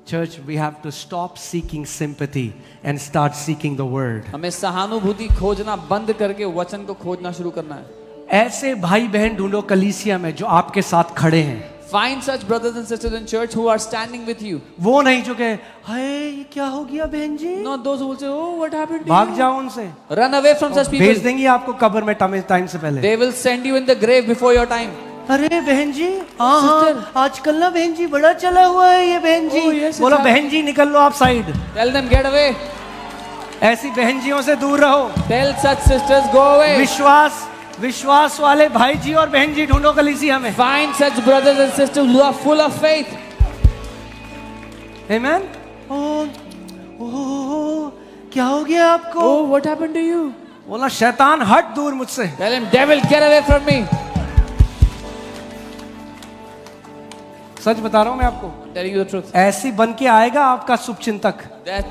Church, we have to stop seeking sympathy and start seeking the word. हमें सहानुभूति खोजना बंद करके वचन को खोजना शुरू करना है. ऐसे भाई बहन ढूंढो कलीसिया में जो आपके साथ खड़े हैं. Find such brothers and sisters in church who are standing with you. वो नहीं जो कहे हाय ये क्या हो गया बहन जी. Not those who will say, oh, what happened to भाग you? जाओ उनसे. Run away from such people. भेज देंगे आपको कब्र में टाइम से पहले. They will send you in the grave before your time. अरे बहन जी, हाँ आजकल ना बहन जी बड़ा चला हुआ है ये बहन जी. Oh, yes, बोलो बहन जी निकल लो आप side. Tell them get away. ऐसी बहन जियों से दूर रहो. Tell such sisters go away. विश्वास वाले भाई जी और बहन जी ढूंढो कलीसिया में. Find such brothers and sisters who are full of faith. Amen. ओह क्या हो गया आपको? Oh, what happened to you? बोला शैतान हट दूर मुझसे. Tell him, devil, get away from me. सच बता रहा हूं मैं आपको. I'm telling you the truth. ऐसी बन के आएगा आपका शुभचिंतक.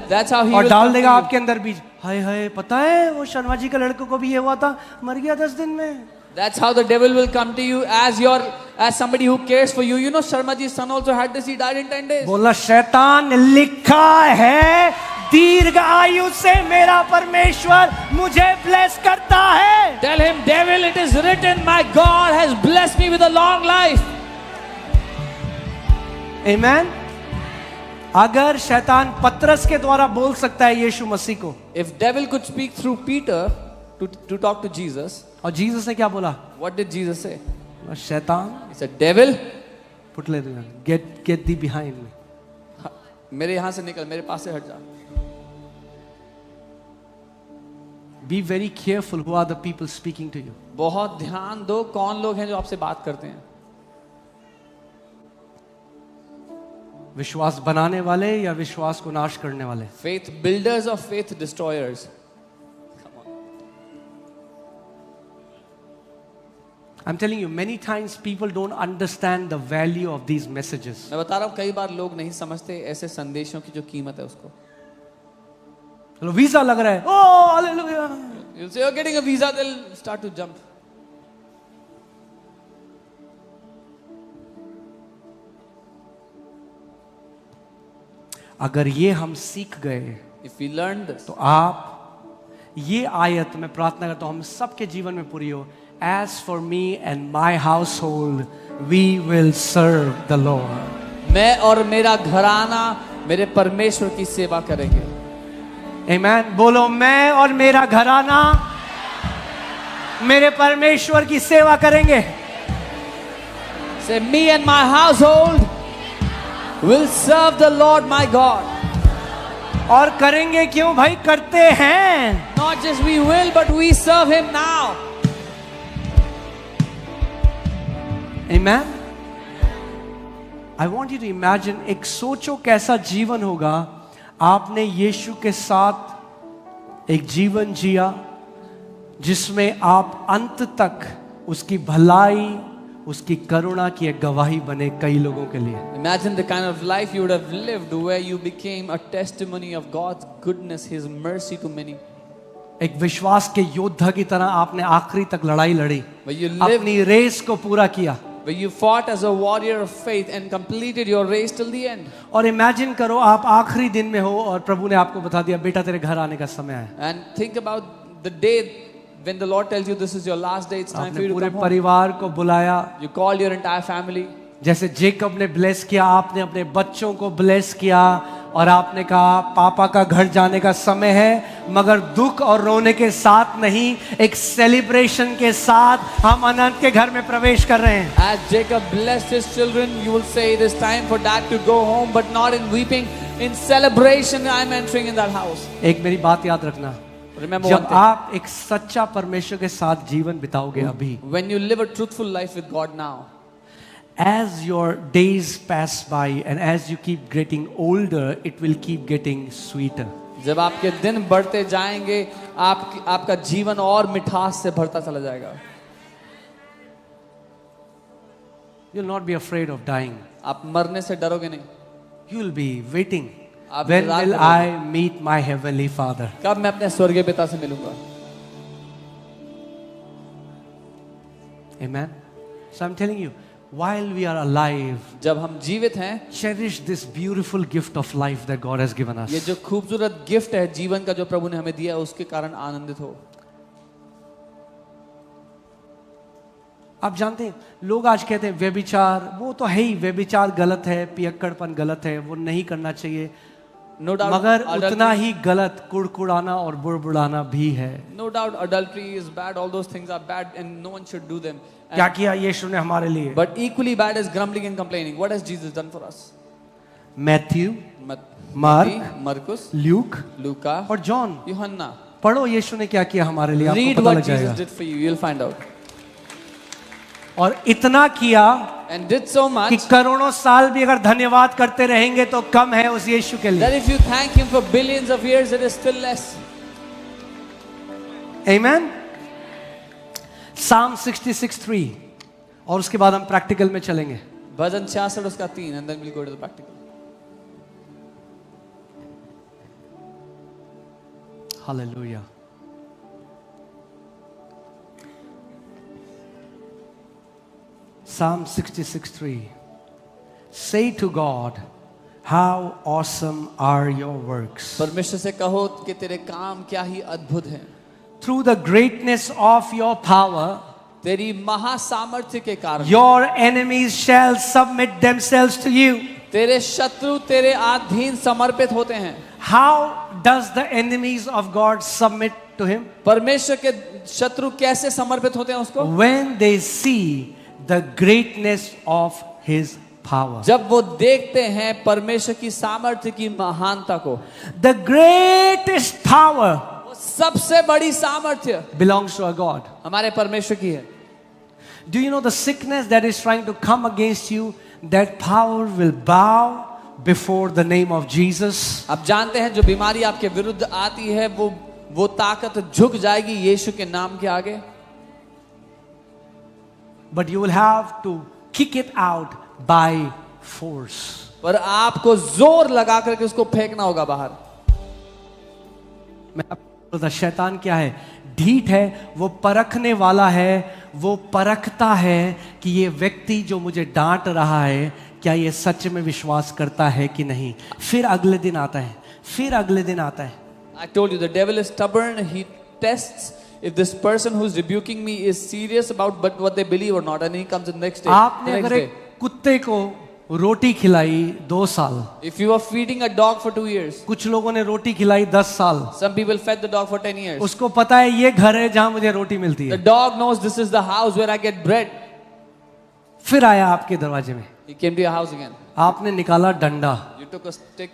That's how he और will डाल come देगा to you. आपके अंदर बीज. हाय हाय पता है वो शर्मा जी के लड़कों को भी ये हुआ था, मर गया 10 दिन में. That's how the devil will come to you as somebody who cares for you. You know, Sharma ji's son also had this. He died in 10 days. बोला शैतान लिखा है दीर्घ आयु से मेरा परमेश्वर मुझे ब्लेस करता है. Tell him, devil, it is written, my God has blessed me with a long life. Amen. अगर शैतान पतरस के द्वारा बोल सकता है यीशु मसीह को. If devil could speak through Peter to talk to Jesus, और जीसस ने क्या बोला? what did Jesus say? शैतान. He said, devil, put get thee behind me. मेरे यहां से निकल, मेरे पास से हट जा. Be very careful who are the people speaking to you. बहुत ध्यान दो कौन लोग हैं जो आपसे बात करते हैं. विश्वास बनाने वाले या विश्वास को नाश करने वाले? Faith builders or faith destroyers? I'm telling you, many times people don't understand the value of these messages. मैं बता रहा हूँ कई बार लोग नहीं समझते ऐसे संदेशों की जो कीमत है उसको. चलो वीजा लग रहा है. Oh, hallelujah. You'll say you're getting a visa, they'll start to jump. अगर ये हम सीख गए, If we learn this, तो आप ये आयत मैं प्रार्थना करता हूँ हम सबके जीवन में पूरी हो. As for me and my household, we will serve the Lord. मैं और मेरा घराना मेरे परमेश्वर की सेवा करेंगे. Amen. बोलो मैं और मेरा घराना मेरे परमेश्वर की सेवा करेंगे. Say, me and my household will serve the Lord my God. और करेंगे क्यों भाई? करते हैं. Not just we will, but we serve Him now. Amen. I want you to imagine, एक सोचो कैसा जीवन होगा आपने यीशु के साथ एक जीवन जिया जिसमें आप अंत तक उसकी भलाई उसकी करुणा की एक गवाही बने कई लोगों के लिए. Imagine the kind of life you would have lived where you became a testimony of God's goodness, His mercy to many. एक विश्वास के योद्धा की तरह आपने आखिरी तक लड़ाई लड़ी, Where you lived, अपनी रेस को पूरा किया. where you fought as a warrior of faith and completed your race till the end. और इमेजिन करो आप आखिरी दिन में हो और प्रभु ने आपको बता दिया बेटा तेरे घर आने का समय है. And think about the day when the Lord tells you this is your last day, it's time for आपने you to पूरे come home. परिवार को बुलाया. You call your entire family. जैसे जेकब ने ब्लेस किया, आपने अपने बच्चों को ब्लेस किया और आपने कहा पापा का घर जाने का समय है, मगर दुख और रोने के साथ नहीं, एक सेलिब्रेशन के साथ हम अनंत के घर में प्रवेश कर रहे हैं. As Jacob blessed his children, you will say it is time for dad to go home, but not in weeping, in celebration. I'm entering in that house. एक मेरी बात याद रखना, Remember जब one thing. आप एक सच्चा परमेश्वर के साथ जीवन बिताओगे अभी, When you live a truthful life with God now, as your days pass by and as you keep getting older, it will keep getting sweeter. जब आपके दिन बढ़ते जाएंगे, आपका जीवन और मिठास से भरता चला जाएगा. You'll not be afraid of dying. आप मरने से डरोगे नहीं. You will be waiting. आप When इंतजार will करोगे. I meet my heavenly Father? कब मैं अपने स्वर्गीय पिता से मिलूंगा. Amen. So I'm telling you, while we are alive, जब हम जीवित हैं, cherish this beautiful gift of life that God has given us. ये जो खूबसूरत गिफ्ट है जीवन का जो प्रभु ने हमें दिया है, उसके कारण आनंदित हो। आप जानते हैं लोग आज कहते हैं व्यभिचार, वो तो है ही, व्यभिचार गलत है, पियक्कड़पन गलत है, वो नहीं करना चाहिए। No doubt, मगर adultery, उतना ही गलत कुड़कुड़ाना और बुड़बुड़ाना भी है। no doubt adultery is bad, all those things are bad and no one should do them. क्या किया यीशु ने हमारे लिए? But equally bad is grumbling and complaining. What has Jesus done for us? Matthew, Matthew, Marcus, Luke Luca, और John. Yohanna. पढ़ो यीशु ने क्या किया हमारे लिए, आपको Read पता लग what जाएगा। Jesus did for you. You'll find out. और इतना किया And did so much कि करोड़ों साल भी अगर धन्यवाद करते रहेंगे तो कम है उस यीशु के लिए। that if you thank Him for billions of years, it is still less. Amen. Psalm 66:3 और उसके बाद हम प्रैक्टिकल में चलेंगे। भजन 66 उसका 3 and then we'll go to the practical. Hallelujah. Psalm 66:3. Say to God, how awesome are your works. परमेश्वर से कहो कि तेरे काम क्या ही अद्भुत हैं। Through the greatness of your power, तेरी महासामर्थ्य के कारण your enemies shall submit themselves to you. तेरे शत्रु तेरे अधीन समर्पित होते हैं। How does the enemies of God submit to him? परमेश्वर के शत्रु कैसे समर्पित होते हैं उसको? When they see the greatness of his power. जब वो देखते हैं परमेश्वर की सामर्थ्य की महानता को। The greatest power वो सबसे बड़ी सामर्थ्य belongs to our God. हमारे परमेश्वर की है। Do you know the sickness that is trying to come against you? That power will bow before the name of Jesus. आप जानते हैं जो बीमारी आपके विरुद्ध आती है वो ताकत झुक जाएगी यीशु के नाम के आगे। But you will have to kick it out by force. पर आपको जोर लगा करके उसको फेंकना होगा बाहर। मैं आपको बोलता, शैतान क्या है? ढीठ है, वो परखने वाला है, वो परखता है कि ये व्यक्ति जो मुझे डांट रहा है क्या ये सच में विश्वास करता है कि नहीं। फिर अगले दिन आता है, फिर अगले दिन आता है। I told you the devil is stubborn. He tests if this person who's rebuking me is serious about but what they believe or not, and he comes the next day. आपने अगर एक कुत्ते को रोटी खिलाई 2 साल, If you are feeding a dog for 2 years, कुछ लोगों ने रोटी खिलाई 10 साल, some people fed the dog for 10 years. उसको पता है ये घर है जहां मुझे रोटी मिलती The है। dog knows this is the house where I get bread. फिर आया आपके दरवाजे में, He came to your house again. आपने निकाला डंडा You took a stick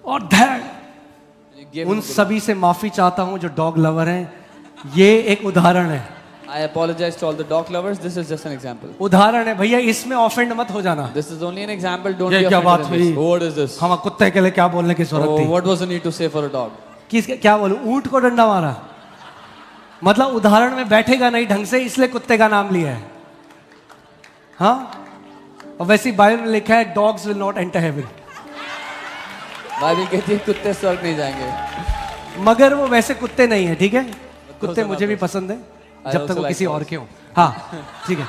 और धैर्य। and you gave उन him a good सभी से माफी चाहता हूं जो डॉग लवर हैं, ये एक उदाहरण है। I apologize to all the dog lovers. This is just an example. उदाहरण है भैया, इसमें ऑफेंड मत हो जाना। This is only an example. Don't ये be क्या बात offended in this. हुई? What is this? हम कुत्ते के लिए क्या बोलने की जरूरत Oh, थी? what was the need to say for a dog? किसके क्या बोलूं? ऊंट को डंडा मारा, मतलब उदाहरण में बैठेगा नहीं ढंग से, इसलिए कुत्ते का नाम लिया है। हाँ, और वैसे ही बाइबल में लिखा है dogs will not enter heaven. Bible कहती है कुत्ते स्वर्ग नहीं जाएंगे। मगर वो वैसे कुत्ते नहीं है, ठीक है? कुत्ते मुझे भी पसंद है, जब तक वो किसी और के हो। हाँ, ठीक है,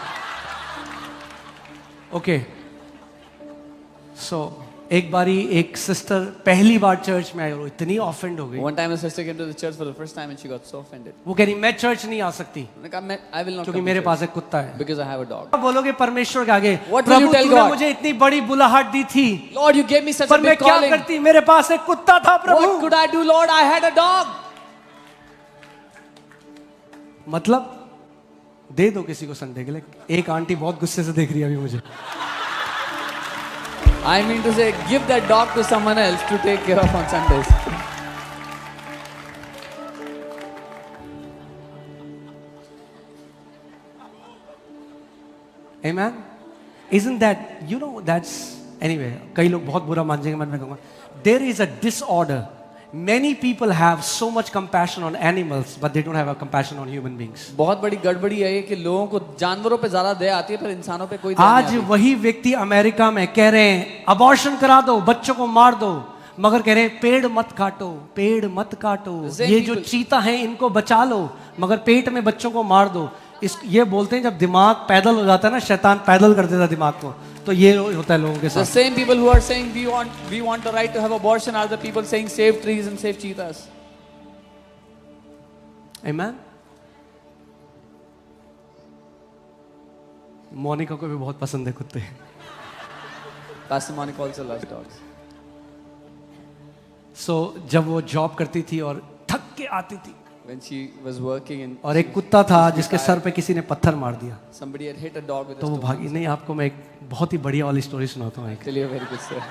ओके। सो एक बारी एक सिस्टर पहली बार चर्च में आई और इतनी ऑफेंड हो गई। One time a sister came to the church for the first time and she got so offended. वो कह रही मैं चर्च नहीं आ सकती उन्होंने कहा I will not क्योंकि come मेरे to पास church एक कुत्ता है। because I have a dog. आप बोलोगे परमेश्वर के आगे, What will you Prabhu tell तूने God? मुझे इतनी बड़ी बुलाहट दी थी, Lord, you gave me such a पर मैं big क्या calling. करती? मेरे पास एक कुत्ता था What Prabhu. could I do, Lord? I had a dog. मतलब दे दो किसी को संडे के लिए। एक आंटी बहुत गुस्से से देख रही है अभी मुझे। I mean to say, give that dog to someone else to take care of on Sundays. Amen. Isn't that, you know, that's anyway, कई लोग बहुत बुरा मान जाएंगे, मैं कहूँगा there is a disorder. Many people have so much compassion on animals but they don't have a compassion on human beings. बहुत बड़ी गड़बड़ी है ये कि लोगों को जानवरों पे ज्यादा दया आती है पर इंसानों पे कोई दया आज नहीं आती। वही व्यक्ति अमेरिका में कह रहे हैं अबॉर्शन करा दो, बच्चों को मार दो, मगर कह रहे हैं पेड़ मत काटो, पेड़ मत काटो, Same ये जो people. चीता है इनको बचा लो, मगर पेट में बच्चों को मार दो। ये बोलते हैं जब दिमाग पैदल हो जाता है ना, शैतान पैदल कर देता है दिमाग को, तो ये होता है लोगों के The साथ. same people who are saying we want the right to have abortion are the people saying save trees and save cheetahs. Amen. Monika को भी बहुत पसंद है कुत्ते. Pastor Monica also loves dogs. So जब वो जॉब करती थी और थक के आती थी, When she was working and और एक कुत्ता था जिसके सर पे किसी ने पत्थर मार दिया, somebody had hit a dog with a तो वो stone. भागी. नहीं, आपको मैं एक बहुत ही बढ़िया वाली स्टोरी सुनाता हूँ. Tell you a very good story.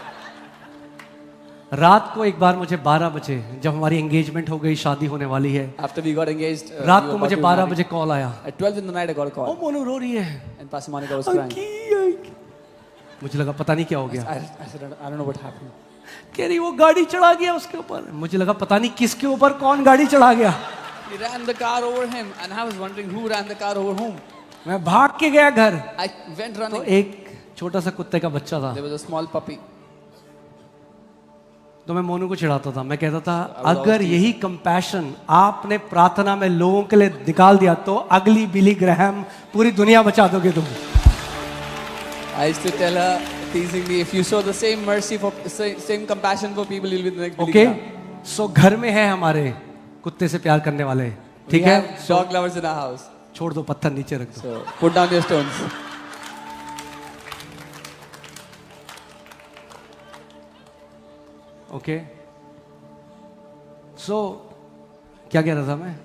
रात को एक बार मुझे 12 बजे, जब हमारी एंगेजमेंट हो गई, शादी होने वाली है, After we got engaged, रात we को were मुझे about to 12 marry. बजे कॉल आया. At 12 in the night I got a ओ call मोनू रो रही है. and Pastor Monica was crying. मुझे लगा पता नहीं क्या हो गया. I said I don't know what happened. कह रही वो गाड़ी चढ़ा गया उसके ऊपर. मुझे लगा पता नहीं किसके ऊपर कौन गाड़ी चढ़ा गया. He ran the car over him and I was wondering who ran the car over whom. मैं भाग के गया घर, I went तो running. एक छोटा सा कुत्ते का बच्चा था. There was a small puppy. तो मैं मोनू को चिढ़ाता था. मैं कहता था अगर यही कंपैशन आपने प्रार्थना में लोगों के लिए निकाल दिया तो अगली बिली ग्रैहम पूरी दुनिया बचा दोगे तुम. I used to tell her teasingly, if you show the same mercy for same compassion for people, you'll be the next Billy okay. Graham. सो घर में है हमारे कुत्ते से प्यार करने वाले. We ठीक है, have dog lovers in our house. छोड़ दो, पत्थर नीचे रख दो. So put down your stones. Okay. So क्या कह रहा था मैं?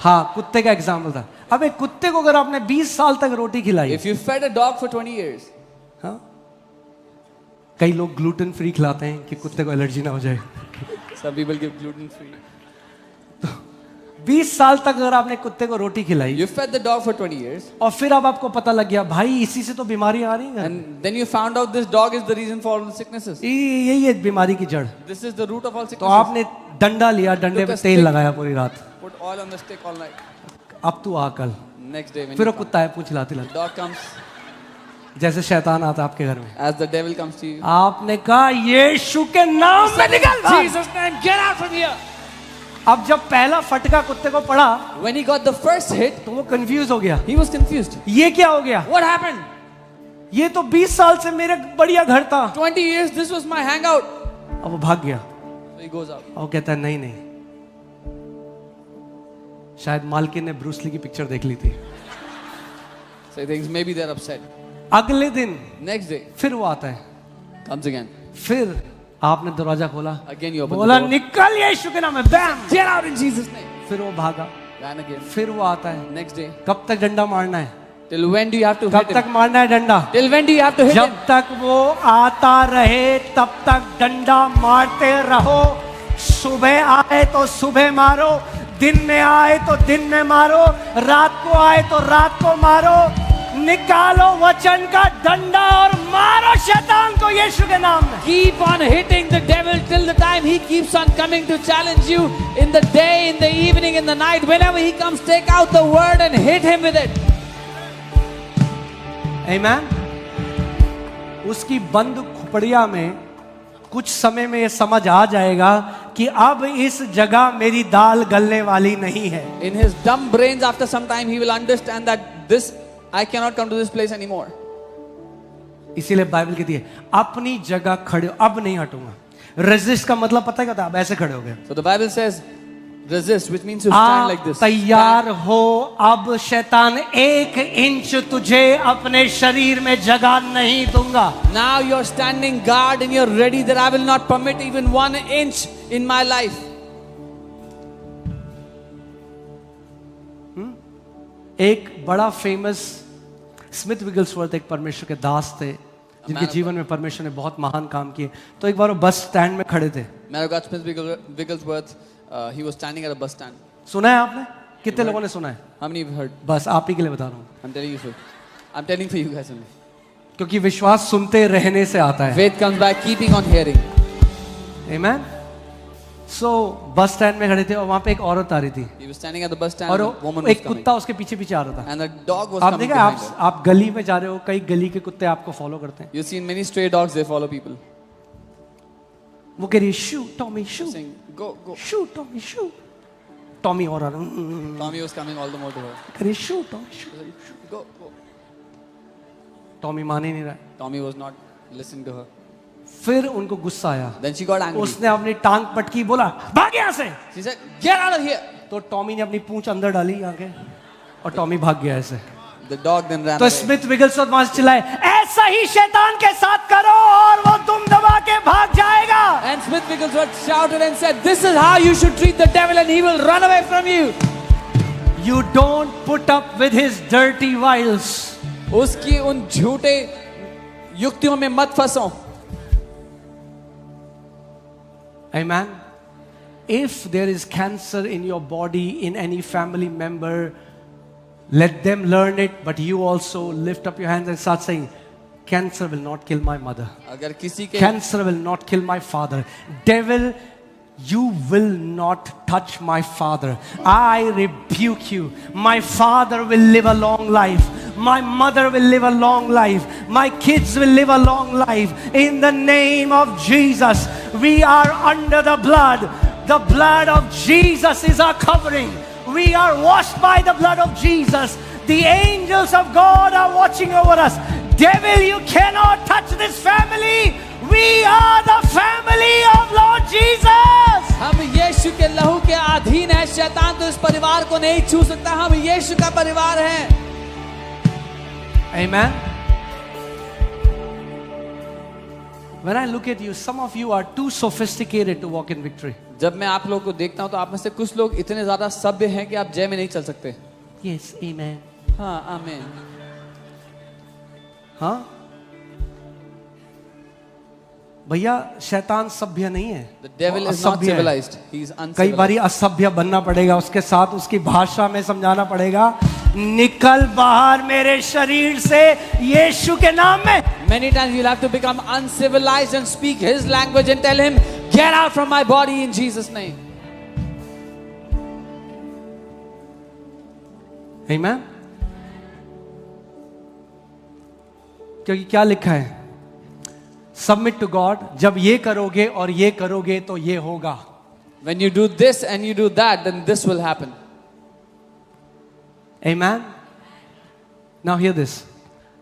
हाँ, कुत्ते का एग्जाम्पल था. अब एक कुत्ते को अगर आपने 20 साल तक रोटी खिलाई, If you fed a dog for 20 years, हाँ, कई लोग ग्लूटेन फ्री खिलाते हैं कि कुत्ते को एलर्जी ना हो जाए. some people give gluten free. 20 साल तक अगर आपने कुत्ते को रोटी खिलाई You fed the dog for 20 years, और फिर अब आपको पता लग गया भाई इसी से तो बीमारी आ रही है, and then you found out this dog is the reason for all the sicknesses. यही है बीमारी की जड़. This is the root of all तो sicknesses. आपने डंडा लिया, डंडे पे तेल लगाया पूरी रात. Put oil on the stick all night. अब तू आ कल. Next day when फिर you वो कुत्ता है पूछ लाती लाती, dog comes, जैसे शैतान आता आपके घर में. as the devil comes to you. आपने कहा यीशु के नाम में निकल. Jesus name, get out from here. अब जब पहला फटका कुत्ते को पड़ा When he got the first hit, तो वो कंफ्यूज हो गया. he was confused. ये क्या हो गया? What happened? ये तो 20 साल से मेरे बढ़िया घर था. 20 years, this was my hangout. अब वो भाग गया. So he goes out. और वो कहता है नहीं नहीं, शायद मालकिन ने ब्रूसली की पिक्चर देख ली थी. So he thinks maybe they're upset. अगले दिन Next day, फिर वो आता है. comes again. फिर आपने दरवाजा खोला, Again you open बोला the door. निकल यीशु के नाम में, बैम. Get out in Jesus name. फिर वो भागा. Ran again. फिर वो आता है. Next day. कब तक डंडा मारना है? Till when do you have to कब hit तक him? मारना है डंडा? Till when do you have to hit जब him? तक वो आता रहे तब तक डंडा मारते रहो. सुबह आए तो सुबह मारो, दिन में आए तो दिन में मारो, रात को आए तो रात को मारो. निकालो वचन का डंडा और मारो शैतान को यीशु के नाम में. Keep on hitting the devil till the time he keeps on coming to challenge you in the day, in the evening, in the night. Whenever he comes, take out the word and hit him with it. आमेन. उसकी बंद खुपड़िया में कुछ समय में ये समझ आ जाएगा कि अब इस जगह मेरी दाल गलने वाली नहीं है. In his dumb brains, after some time, he will understand that this, I cannot come to this place anymore. इसीलिए बाइबल कहती है अपनी जगह खड़े हो, अब नहीं हटूंगा. रेजिस्ट का मतलब पता है क्या था? अब ऐसे खड़े हो गए. So the Bible says, resist, which means to stand like this. तैयार हो, अब शैतान 1 इंच तुझे अपने शरीर में जगह नहीं दूंगा. Now you're standing guard and you're ready that I will not permit even 1 inch in my life. एक बड़ा फेमस स्मिथ विगल्सवर्थ एक परमेश्वर के दास थे जिनके जीवन में परमेश्वर ने बहुत महान काम किए. तो एक बार वो बस स्टैंड में खड़े थे. Man of God, Smith Wigglesworth, he was standing at a bus stand. सुना है आपने? कितने लोगों ने सुना है? How many have heard? बस आप ही के लिए बता रहा हूँ, I'm telling you so. I'm telling for you guys only. क्योंकि विश्वास सुनते रहने से आता है. Faith comes by keeping on hearing. Amen. So bus stand में खड़े थे और वहां पे एक औरत आ रही थी He was standing at the bus stand और and a woman was एक coming. कुत्ता उसके पीछे पीछे आ रहा था. And a dog was आप coming देखा, behind her. आप गली में जा रहे हो, कई गली के कुत्ते आपको फॉलो करते हैं. You've seen many stray dogs, they follow people. वो कह रही शू टॉमी शू Saying, go, go. शू टॉमी शू. टॉमी और Tommy was coming all the more to her. अरे शू टॉमी शू. Go, go. टॉमी मान ही नहीं रहा. Tommy was not listening to her. फिर उनको गुस्सा आया. Then she got angry. उसने अपनी टांग पटकी, बोला भाग यहाँ से. She said, "Get out of here." तो टॉमी ने अपनी पूंछ अंदर डाली आगे और टॉमी भाग गया ऐसे. The dog then ran तो away. स्मिथ विगलस्वर्थ वहां से चिल्लाए, ऐसा ही शैतान के साथ करो और वो तुम दबा के भाग जाएगा. And Smith Wigglesworth shouted and said, "This is how you should treat the devil, and he will run away from you." You don't put up with his dirty wiles. उसकी उन झूठे युक्तियों में मत फंसो. Amen. If there is cancer in your body, in any family member, let them learn it, but you also lift up your hands and start saying, cancer will not kill my mother. अगर किसी के Cancer will not kill my father. Devil, you will not touch my father. I rebuke you. My father will live a long life. My mother will live a long life. My kids will live a long life. In the name of Jesus, we are under the blood. The blood of Jesus is our covering. We are washed by the blood of Jesus. The angels of God are watching over us. Devil, you cannot touch this family. We are the family of Lord Jesus. हम यीशु के लहू के अधीन है. शैतान तो इस परिवार को नहीं छू सकता. हम यीशु का परिवार है. Amen. When I look at you, some of you are too sophisticated to walk in victory. जब मैं आप लोगों को देखता हूं तो आप में से कुछ लोग इतने ज्यादा सभ्य हैं कि आप जय में नहीं चल सकते. Yes, amen. हाँ, आमीन. हाँ भैया, शैतान सभ्य नहीं है. The devil is not असभ्य है. civilized. He is कई uncivilized. बारी असभ्य बनना पड़ेगा, उसके साथ उसकी भाषा में समझाना पड़ेगा, निकल बाहर मेरे शरीर से यीशु के नाम में. Many times you'll have to become uncivilized and speak his language and tell him, "Get out from my body in Jesus' name." Amen. क्योंकि क्या लिखा है? Submit to God. जब ये करोगे और ये करोगे तो ये होगा. When you do this and you do that, then this will happen. Amen. Now hear this.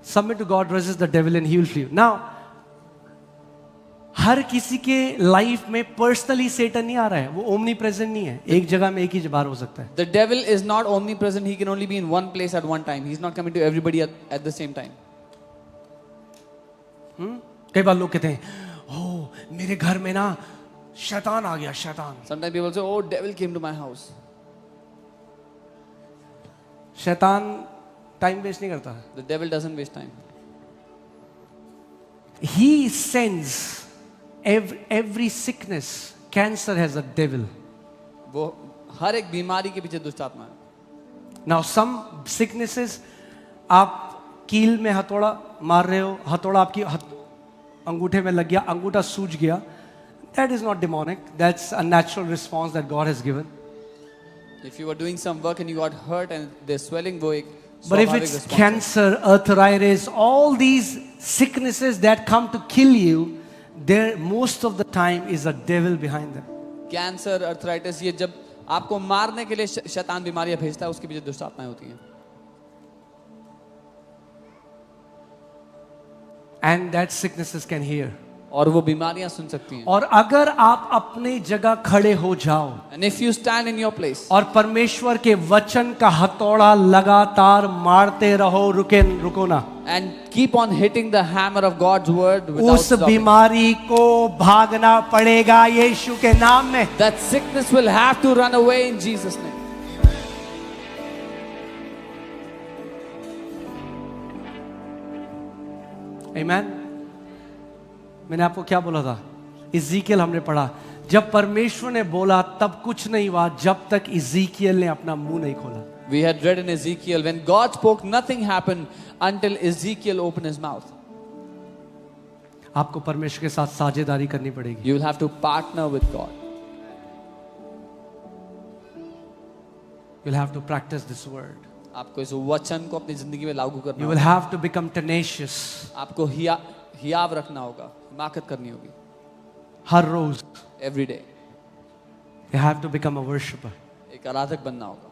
Submit to God, resist the devil and he will flee. Now, हर किसी के लाइफ में पर्सनली सेटन नहीं आ रहा है. वो ओमनी प्रेजेंट नहीं है. एक जगह में एक ही बार हो सकता है. The devil is not omnipresent. He can only be in one place at one time. He's not coming to everybody at the same time. कई बार लोग कहते हैं, ओह मेरे घर में ना शैतान आ गया. शैतान. Sometimes people say, "Oh, devil came to my house." शैतान टाइम वेस्ट नहीं करता. The devil doesn't waste time. He sends every sickness. Cancer has a devil. वो हर एक बीमारी के पीछे दुष्ट आत्मा है. Now some sicknesses, आप कील में हथौड़ा मार रहे हो, हथौड़ा आपकी अंगूठे में लग गया, अंगूठा सूज गया. That is not demonic. That's a natural response that God has given. If you were doing some work and you got hurt and there's swelling, वो एक But if स्वाभाविक it's response है. cancer, arthritis, all these sicknesses that come to kill you, there most of the time is a devil behind them. Cancer, arthritis, ये जब आपको मारने के लिए शैतान बीमारियां भेजता है, उसके पीछे दुष्ट आत्माएं होती हैं. And that sicknesses can hear. और वो बीमारियां सुन सकती हैं. और अगर आप अपनी जगह खड़े हो जाओ And if you stand in your place और परमेश्वर के वचन का हथौड़ा लगातार मारते रहो, रुको ना, and keep on hitting the hammer of God's word without उस stopping, बीमारी को भागना पड़ेगा यीशु के नाम में. that sickness will have to run away in Jesus' name. Amen. मैंने आपको क्या बोला था? इज़ीकियल हमने पढ़ा, जब परमेश्वर ने बोला तब कुछ नहीं हुआ जब तक इज़ीकियल ने अपना मुंह नहीं खोला. We had read in Ezekiel, when God spoke, nothing happened until Ezekiel opened his mouth. आपको परमेश्वर के साथ साझेदारी करनी पड़ेगी. You will have to partner with God. You'll have to practice this word. आपको इस वचन को अपनी जिंदगी में लागू करना You will होगा. have to become tenacious. आपको हियाव रखना होगा, हिमाकत करनी होगी. हर रोज Every day. you have to become a worshipper. एक आराधक बनना होगा.